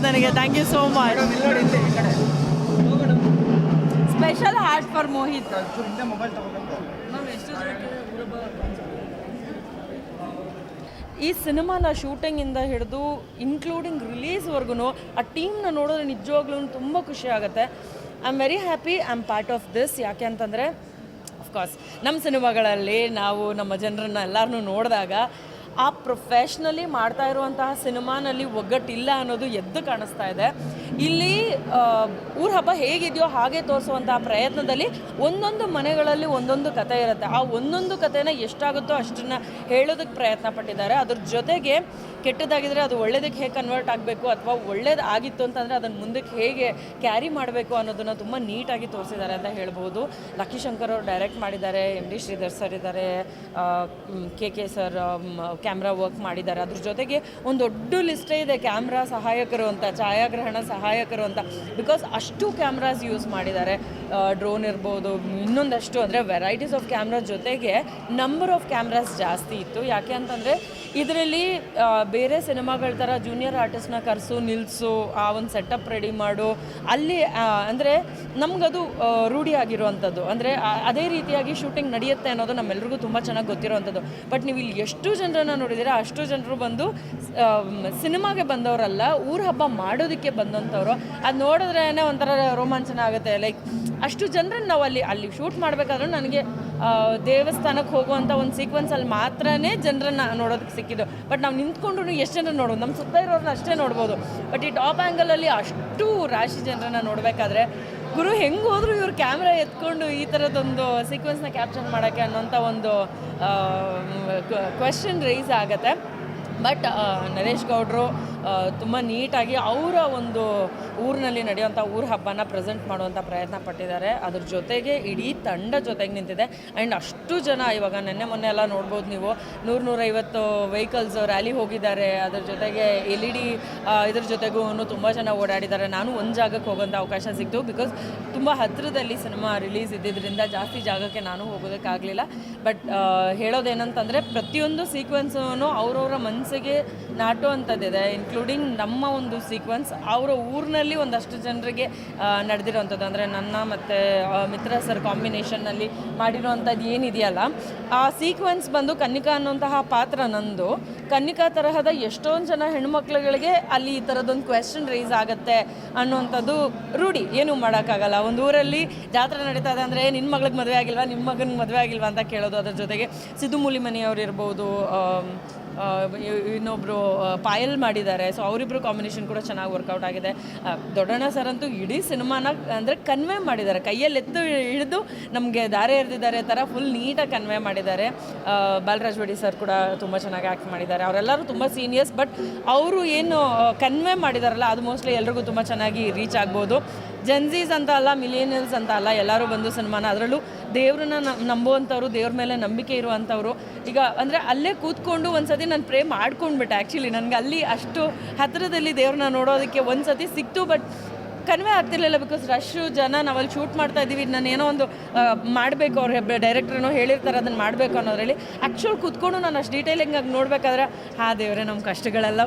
ನನಗೆ. Thank you so much. Special heart for Mohit. ಈ ಸಿನಿಮಾನ ಶೂಟಿಂಗಿಂದ ಹಿಡಿದು ಇನ್ಕ್ಲೂಡಿಂಗ್ ರಿಲೀಸ್ವರೆಗೂ ಆ ಟೀಮ್ನ ನೋಡೋದ್ರೆ ನಿಜವಾಗ್ಲೂ ತುಂಬ ಖುಷಿ ಆಗುತ್ತೆ. I am very happy I am part of this. ಯಾಕೆ ಅಂತಂದರೆ ಅಫ್ಕೋರ್ಸ್ ನಮ್ಮ ಸಿನಿಮಾಗಳಲ್ಲಿ ನಾವು ನಮ್ಮ ಜನರನ್ನು ಎಲ್ಲರನ್ನೂ ನೋಡಿದಾಗ ಆ ಪ್ರೊಫೆಷ್ನಲಿ ಮಾಡ್ತಾ ಇರುವಂತಹ ಸಿನಿಮಾನಲ್ಲಿ ಒಗ್ಗಟ್ಟಿಲ್ಲ ಅನ್ನೋದು ಎದ್ದು ಕಾಣಿಸ್ತಾ ಇದೆ. ಇಲ್ಲಿ ಊರ ಹಬ್ಬ ಹೇಗಿದೆಯೋ ಹಾಗೆ ತೋರಿಸುವಂತಹ ಪ್ರಯತ್ನದಲ್ಲಿ ಒಂದೊಂದು ಮನೆಗಳಲ್ಲಿ ಒಂದೊಂದು ಕತೆ ಇರುತ್ತೆ. ಆ ಒಂದೊಂದು ಕಥೆನ ಎಷ್ಟಾಗುತ್ತೋ ಅಷ್ಟನ್ನು ಹೇಳೋದಕ್ಕೆ ಪ್ರಯತ್ನ ಪಟ್ಟಿದ್ದಾರೆ. ಅದ್ರ ಜೊತೆಗೆ ಕೆಟ್ಟದಾಗಿದ್ದರೆ ಅದು ಒಳ್ಳೇದಕ್ಕೆ ಹೇಗೆ ಕನ್ವರ್ಟ್ ಆಗಬೇಕು ಅಥವಾ ಒಳ್ಳೇದು ಆಗಿತ್ತು ಅಂತಂದರೆ ಅದನ್ನು ಮುಂದಕ್ಕೆ ಹೇಗೆ ಕ್ಯಾರಿ ಮಾಡಬೇಕು ಅನ್ನೋದನ್ನು ತುಂಬ ನೀಟಾಗಿ ತೋರಿಸಿದ್ದಾರೆ ಅಂತ ಹೇಳ್ಬೋದು. ಲಕ್ಕಿ ಶಂಕರ್ ಅವರು ಡೈರೆಕ್ಟ್ ಮಾಡಿದ್ದಾರೆ, ಎಮ್ ಡಿ ಶ್ರೀಧರ್ ಸರ್ ಇದ್ದಾರೆ, ಕೆ ಸರ್ ಕ್ಯಾಮ್ರಾ ವರ್ಕ್ ಮಾಡಿದ್ದಾರೆ. ಅದ್ರ ಜೊತೆಗೆ ಒಂದು ದೊಡ್ಡ ಲಿಸ್ಟೇ ಇದೆ ಕ್ಯಾಮ್ರಾ ಸಹಾಯಕರು ಅಂತ, ಛಾಯಾಗ್ರಹಣ ಸಹಾಯಕರು ಅಂತ. ಬಿಕಾಸ್ ಅಷ್ಟು ಕ್ಯಾಮ್ರಾಸ್ ಯೂಸ್ ಮಾಡಿದ್ದಾರೆ. ಡ್ರೋನ್ ಇರ್ಬೋದು, ಇನ್ನೊಂದಷ್ಟು ಅಂದರೆ ವೆರೈಟೀಸ್ ಆಫ್ ಕ್ಯಾಮ್ರಾ ಜೊತೆಗೆ ನಂಬರ್ ಆಫ್ ಕ್ಯಾಮ್ರಾಸ್ ಜಾಸ್ತಿ ಇತ್ತು. ಯಾಕೆ ಅಂತಂದರೆ ಇದರಲ್ಲಿ ಬೇರೆ ಸಿನಿಮಾಗಳ ಥರ ಜೂನಿಯರ್ ಆರ್ಟಿಸ್ಟ್ನ ಕರೆಸು ನಿಲ್ಲಿಸು, ಆ ಒಂದು ಸೆಟಪ್ ರೆಡಿ ಮಾಡು, ಅಲ್ಲಿ ಅಂದರೆ ನಮಗದು ರೂಢಿ ಆಗಿರುವಂಥದ್ದು. ಅಂದರೆ ಅದೇ ರೀತಿಯಾಗಿ ಶೂಟಿಂಗ್ ನಡೆಯುತ್ತೆ ಅನ್ನೋದು ನಮ್ಮೆಲ್ರಿಗೂ ತುಂಬ ಚೆನ್ನಾಗಿ ಗೊತ್ತಿರೋವಂಥದ್ದು. ಬಟ್ ನೀವು ಇಲ್ಲಿ ಎಷ್ಟು ಜನರನ್ನು ನೋಡಿದ್ದೀರಾ ಅಷ್ಟು ಜನರು ಬಂದು ಸಿನಿಮಾಗೆ ಬಂದವರಲ್ಲ, ಊರ ಹಬ್ಬ ಮಾಡೋದಕ್ಕೆ ಬಂದಂಥವ್ರು. ಅದು ನೋಡಿದ್ರೇ ಒಂಥರ ರೋಮಾಂಚನ ಆಗುತ್ತೆ. ಲೈಕ್ ಅಷ್ಟು ಜನರನ್ನು ನಾವು ಅಲ್ಲಿ ಶೂಟ್ ಮಾಡಬೇಕಾದ್ರೂ ನನಗೆ ದೇವಸ್ಥಾನಕ್ಕೆ ಹೋಗುವಂಥ ಒಂದು ಸೀಕ್ವೆನ್ಸಲ್ಲಿ ಮಾತ್ರ ಜನರನ್ನು ನೋಡೋದಕ್ಕೆ ಸಿಕ್ಕಿದ್ದು. ಬಟ್ ನಾವು ನಿಂತ್ಕೊಂಡ್ರು ಎಷ್ಟು ಜನರು ನೋಡ್ಬೋದು, ನಮ್ಮ ಸುತ್ತ ಇರೋರನ್ನ ಅಷ್ಟೇ ನೋಡ್ಬೋದು. ಬಟ್ ಈ ಟಾಪ್ ಆ್ಯಂಗಲಲ್ಲಿ ಅಷ್ಟು ರಾಶಿ ಜನರನ್ನು ನೋಡಬೇಕಾದ್ರೆ ಗುರು ಹೆಂಗೆ ಹೋದ್ರು ಇವ್ರು ಕ್ಯಾಮ್ರಾ ಎತ್ಕೊಂಡು ಈ ಥರದೊಂದು ಸೀಕ್ವೆನ್ಸ್ನ ಕ್ಯಾಪ್ಚರ್ ಮಾಡೋಕ್ಕೆ ಅನ್ನೋಂಥ ಒಂದು ಕ್ವೆಶ್ಚನ್ ರೈಸ್ ಆಗುತ್ತೆ. ಬಟ್ ನರೇಶ್ ಗೌಡರು ತುಂಬ ನೀಟಾಗಿ ಅವರ ಒಂದು ಊರಿನಲ್ಲಿ ನಡೆಯುವಂಥ ಊರ ಹಬ್ಬನ ಪ್ರೆಸೆಂಟ್ ಮಾಡುವಂಥ ಪ್ರಯತ್ನ ಪಟ್ಟಿದ್ದಾರೆ. ಅದ್ರ ಜೊತೆಗೆ ಇಡೀ ತಂಡ ಜೊತೆಗೆ ನಿಂತಿದೆ. ಆ್ಯಂಡ್ ಅಷ್ಟು ಜನ ಇವಾಗ ನೆನ್ನೆ ಮೊನ್ನೆ ಎಲ್ಲ ನೋಡ್ಬೋದು ನೀವು, 100-150 ವೆಹಿಕಲ್ಸ್ ರ್ಯಾಲಿ ಹೋಗಿದ್ದಾರೆ. ಅದ್ರ ಜೊತೆಗೆ LED ಇದ್ರ ಜೊತೆಗೂ ತುಂಬ ಜನ ಓಡಾಡಿದ್ದಾರೆ. ನಾನು ಒಂದು ಜಾಗಕ್ಕೆ ಹೋಗೋಂಥ ಅವಕಾಶ ಸಿಕ್ತು. ಬಿಕಾಸ್ ತುಂಬ ಹತ್ತಿರದಲ್ಲಿ ಸಿನಿಮಾ ರಿಲೀಸ್ ಇದ್ದಿದ್ದರಿಂದ ಜಾಸ್ತಿ ಜಾಗಕ್ಕೆ ನಾನು ಹೋಗೋದಕ್ಕಾಗಲಿಲ್ಲ. ಬಟ್ ಹೇಳೋದೇನಂತಂದರೆ ಪ್ರತಿಯೊಂದು ಸೀಕ್ವೆನ್ಸೂ ಅವ್ರವ್ರ ಮನಸ್ಸಿಗೆ ನಾಟುವಂಥದ್ದಿದೆ. ಇನ್ಕ್ಲೂಡಿಂಗ್ ನಮ್ಮ ಒಂದು ಸೀಕ್ವೆನ್ಸ್ ಅವರ ಊರಿನಲ್ಲಿ ಒಂದಷ್ಟು ಜನರಿಗೆ ನಡೆದಿರೋವಂಥದ್ದು. ಅಂದರೆ ನನ್ನ ಮತ್ತು ಮಿತ್ರ ಸರ್ ಕಾಂಬಿನೇಷನ್ನಲ್ಲಿ ಮಾಡಿರೋವಂಥದ್ದು ಏನಿದೆಯಲ್ಲ, ಆ ಸೀಕ್ವೆನ್ಸ್ ಬಂದು ಕನ್ನಿಕಾ ಅನ್ನುವಂತಹ ಪಾತ್ರ ನಂದು. ಕನ್ನಿಕಾ ತರಹದ ಎಷ್ಟೊಂದು ಜನ ಹೆಣ್ಮಕ್ಳುಗಳಿಗೆ ಅಲ್ಲಿ ಈ ಥರದೊಂದು ಕ್ವೆಶ್ಚನ್ ರೈಸ್ ಆಗುತ್ತೆ ಅನ್ನುವಂಥದ್ದು ರೂಢಿ. ಏನೂ ಮಾಡೋಕ್ಕಾಗಲ್ಲ. ಒಂದು ಊರಲ್ಲಿ ಜಾತ್ರೆ ನಡೀತಾ ಇದೆ ಅಂದರೆ ನಿನ್ನ ಮಗಳಿಗೆ ಮದುವೆ ಆಗಿಲ್ವಾ, ನಿಮ್ಮ ಮಗನಿಗೆ ಮದುವೆ ಆಗಿಲ್ವಾ ಅಂತ ಕೇಳೋದು. ಅದ್ರ ಜೊತೆಗೆ ಸಿದ್ದು ಮೂಲಿಮನಿಯವ್ರು ಇರ್ಬೋದು, ಇನ್ನೊಬ್ಬರು ಪಾಯಲ್ ಮಾಡಿದ್ದಾರೆ. ಸೊ ಅವರಿಬ್ಬರು ಕಾಂಬಿನೇಷನ್ ಕೂಡ ಚೆನ್ನಾಗಿ ವರ್ಕೌಟ್ ಆಗಿದೆ. ದೊಡ್ಡಣ್ಣ ಸರ್ ಅಂತೂ ಇಡೀ ಸಿನಿಮಾನ ಅಂದರೆ ಕನ್ವೆ ಮಾಡಿದ್ದಾರೆ, ಕೈಯಲ್ಲಿ ಎತ್ತು ಹಿಡಿದು ನಮಗೆ ದಾರೆ ಎರೆದಿದ್ದಾರೆ ಥರ ಫುಲ್ ನೀಟಾಗಿ ಕನ್ವೆ ಮಾಡಿದ್ದಾರೆ. ಬಾಲರಾಜ್ ವಡಿ ಸರ್ ಕೂಡ ತುಂಬ ಚೆನ್ನಾಗಿ ಆ್ಯಕ್ಟ್ ಮಾಡಿದ್ದಾರೆ. ಅವರೆಲ್ಲರೂ ತುಂಬ ಸೀನಿಯರ್ಸ್. ಬಟ್ ಅವರು ಏನು ಕನ್ವೆ ಮಾಡಿದಾರಲ್ಲ ಅದು ಮೋಸ್ಟ್ಲಿ ಎಲ್ರಿಗೂ ತುಂಬ ಚೆನ್ನಾಗಿ ರೀಚ್ ಆಗ್ಬೋದು. ಜೆನ್ಸೀಸ್ ಅಂತ ಅಲ್ಲ, ಮಿಲೇನಿಯಲ್ಸ್ ಅಂತ ಅಲ್ಲ, ಎಲ್ಲರೂ ಬಂದು ಸಿನಿಮಾನ, ಅದರಲ್ಲೂ ದೇವ್ರನ್ನ ನಂಬುವಂಥವ್ರು, ದೇವ್ರ ಮೇಲೆ ನಂಬಿಕೆ ಇರುವಂಥವ್ರು. ಈಗ ಅಂದರೆ ಅಲ್ಲೇ ಕೂತ್ಕೊಂಡು ಒಂದು ಸತಿ ನಾನು ಪ್ರೇ ಮಾಡ್ಕೊಂಡ್ಬಿಟ್ಟೆ. ಆ್ಯಕ್ಚುಲಿ ನನಗೆ ಅಲ್ಲಿ ಅಷ್ಟು ಹತ್ತಿರದಲ್ಲಿ ದೇವ್ರನ್ನ ನೋಡೋದಕ್ಕೆ ಒಂದು ಸತಿ ಸಿಕ್ತು. ಬಟ್ ಕನ್ವೆ ಆಗ್ತಿರ್ಲಿಲ್ಲ. ಬಿಕಾಸ್ ರಶ್ಶು ಜನ, ನಾವಲ್ಲಿ ಶೂಟ್ ಮಾಡ್ತಾ ಇದ್ದೀವಿ, ನಾನು ಏನೋ ಒಂದು ಮಾಡಬೇಕು, ಅವ್ರು ಡೈರೆಕ್ಟ್ರೇನೋ ಹೇಳಿರ್ತಾರೆ ಅದನ್ನು ಮಾಡಬೇಕು ಅನ್ನೋದ್ರಲ್ಲಿ ಆ್ಯಕ್ಚುಲ್ ಕೂತ್ಕೊಂಡು ನಾನು ಅಷ್ಟು ಡೀಟೇಲಿಂಗಾಗಿ ನೋಡಬೇಕಾದ್ರೆ ದೇವರೇ ನಮ್ಮ ಕಷ್ಟಗಳೆಲ್ಲ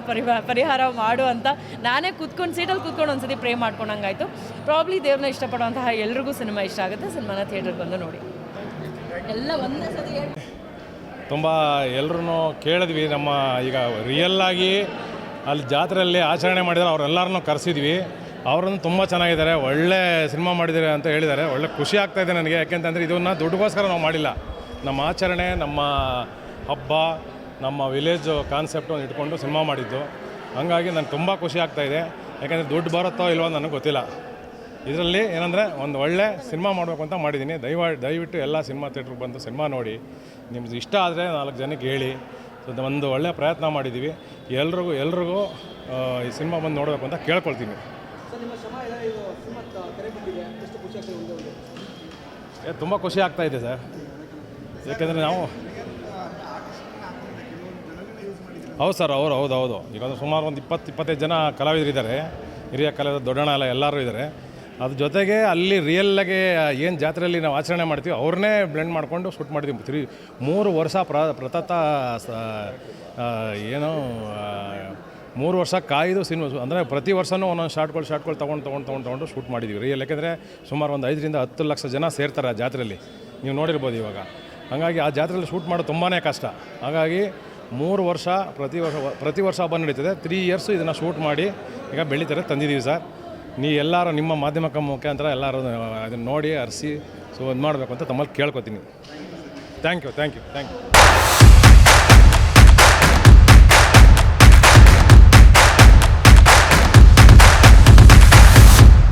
ಪರಿಹಾರ ಮಾಡು ಅಂತ ನಾನೇ ಕೂತ್ಕೊಂಡು ಸೀಟಲ್ಲಿ ಕೂತ್ಕೊಂಡು ಒಂದು ಸತಿ ಪ್ರೇ ಮಾಡ್ಕೊಂಡಂಗಾಯಿತು. ಪ್ರಾಬ್ಲಿ ದೇವ್ರನ್ನ ಇಷ್ಟಪಡುವಂತಹ ಎಲ್ರಿಗೂ ಸಿನಿಮಾ ಇಷ್ಟ ಆಗುತ್ತೆ. ಸಿನಿಮಾನ ಥಿಯೇಟ್ರಿಗೆ ಬಂದು ನೋಡಿ. ಎಲ್ಲ ಒಂದೇ ಸತಿ ತುಂಬ ಎಲ್ಲರೂ ಕೇಳಿದ್ವಿ. ನಮ್ಮ ಈಗ ರಿಯಲ್ಲಾಗಿ ಅಲ್ಲಿ ಜಾತ್ರೆಯಲ್ಲಿ ಆಚರಣೆ ಮಾಡಿದರೆ ಅವರೆಲ್ಲರನ್ನೂ ಕರೆಸಿದ್ವಿ. ಅವರನ್ನು ತುಂಬ ಚೆನ್ನಾಗಿದ್ದಾರೆ, ಒಳ್ಳೆ ಸಿನಿಮಾ ಮಾಡಿದ್ದಾರೆ ಅಂತ ಹೇಳಿದ್ದಾರೆ. ಒಳ್ಳೆ ಖುಷಿ ಆಗ್ತಾಯಿದೆ ನನಗೆ. ಯಾಕೆಂತಂದರೆ ಇದನ್ನು ದುಡ್ಡುಗೋಸ್ಕರ ನಾವು ಮಾಡಿಲ್ಲ. ನಮ್ಮ ಆಚರಣೆ, ನಮ್ಮ ಹಬ್ಬ, ನಮ್ಮ ವಿಲೇಜ್ ಕಾನ್ಸೆಪ್ಟನ್ನು ಇಟ್ಕೊಂಡು ಸಿನಿಮಾ ಮಾಡಿದ್ದು. ಹಾಗಾಗಿ ನನಗೆ ತುಂಬ ಖುಷಿ ಆಗ್ತಾಯಿದೆ. ಯಾಕೆಂದರೆ ದುಡ್ಡು ಬರುತ್ತೋ ಇಲ್ವೋ ನನಗೆ ಗೊತ್ತಿಲ್ಲ. ಇದರಲ್ಲಿ ಏನಂದರೆ ಒಂದು ಒಳ್ಳೆ ಸಿನಿಮಾ ಮಾಡಬೇಕು ಅಂತ ಮಾಡಿದ್ದೀನಿ. ದಯವಿಟ್ಟು ಎಲ್ಲ ಸಿನಿಮಾ ಥಿಯೇಟ್ರಿಗೆ ಬಂದು ಸಿನಿಮಾ ನೋಡಿ. ನಿಮ್ಗೆ ಇಷ್ಟ ಆದರೆ 4 ಜನಕ್ಕೆ ಹೇಳಿ. ಒಂದು ಒಳ್ಳೆಯ ಪ್ರಯತ್ನ ಮಾಡಿದ್ದೀವಿ. ಎಲ್ರಿಗೂ ಈ ಸಿನಿಮಾ ಬಂದು ನೋಡಬೇಕು ಅಂತ ಕೇಳ್ಕೊಳ್ತೀನಿ. ತುಂಬ ಖುಷಿ ಆಗ್ತಾಯಿದೆ ಸರ್. ಯಾಕೆಂದರೆ ನಾವು ಹೌದು ಸರ್, ಹೌದು. ಈಗ ಸುಮಾರು ಒಂದು 20-25 ಜನ ಕಲಾವಿದರಿದ್ದಾರೆ. ಹಿರಿಯ ಕಲಾವಿದರು, ದೊಡ್ಡಣ್ಣ ಎಲ್ಲ ಎಲ್ಲರೂ ಇದ್ದಾರೆ. ಅದ್ರ ಜೊತೆಗೆ ಅಲ್ಲಿ ರಿಯಲ್ಲಾಗಿ ಏನು ಜಾತ್ರೆಯಲ್ಲಿ ನಾವು ಆಚರಣೆ ಮಾಡ್ತೀವಿ ಅವ್ರನ್ನೇ ಬ್ಲೆಂಡ್ ಮಾಡಿಕೊಂಡು ಶೂಟ್ ಮಾಡಿದ್ದೀವಿ. 3 ವರ್ಷ ಪ್ರತತ ಏನು 3 ವರ್ಷ ಕಾಯ್ದು ಸಿನಿಮಾ ಅಂದರೆ ಪ್ರತಿ ವರ್ಷವೂ ಒಂದೊಂದು ಶಾರ್ಟ್ಗಳು ತೊಗೊಂಡು ಶೂಟ್ ಮಾಡಿದ್ದೀವಿ ರಿಯಲ್. ಯಾಕೆಂದರೆ ಸುಮಾರು ಒಂದು 5 ರಿಂದ 10 ಲಕ್ಷ ಜನ ಸೇರ್ತಾರೆ ಆ ಜಾತ್ರೆಯಲ್ಲಿ, ನೀವು ನೋಡಿರ್ಬೋದು ಇವಾಗ. ಹಾಗಾಗಿ ಆ ಜಾತ್ರೆಯಲ್ಲಿ ಶೂಟ್ ಮಾಡೋದು ತುಂಬಾ ಕಷ್ಟ. ಹಾಗಾಗಿ 3 ವರ್ಷ ಪ್ರತಿ ವರ್ಷ ಹಬ್ಬ ನಡೀತದೆ. 3 ಇಯರ್ಸು ಇದನ್ನು ಶೂಟ್ ಮಾಡಿ ಈಗ ಬೆಳೀತಾರೆ ತಂದಿದ್ದೀವಿ ಸರ್. ಎಲ್ಲರೂ ನಿಮ್ಮ ಮಾಧ್ಯಮ ಮುಖಾಂತರ ಎಲ್ಲರೂ ಅದನ್ನು ನೋಡಿ ಹರಿಸಿ ಇದು ಮಾಡಬೇಕು ಅಂತ ತಮ್ಮಲ್ಲಿ ಕೇಳ್ಕೊತೀನಿ. Thank you.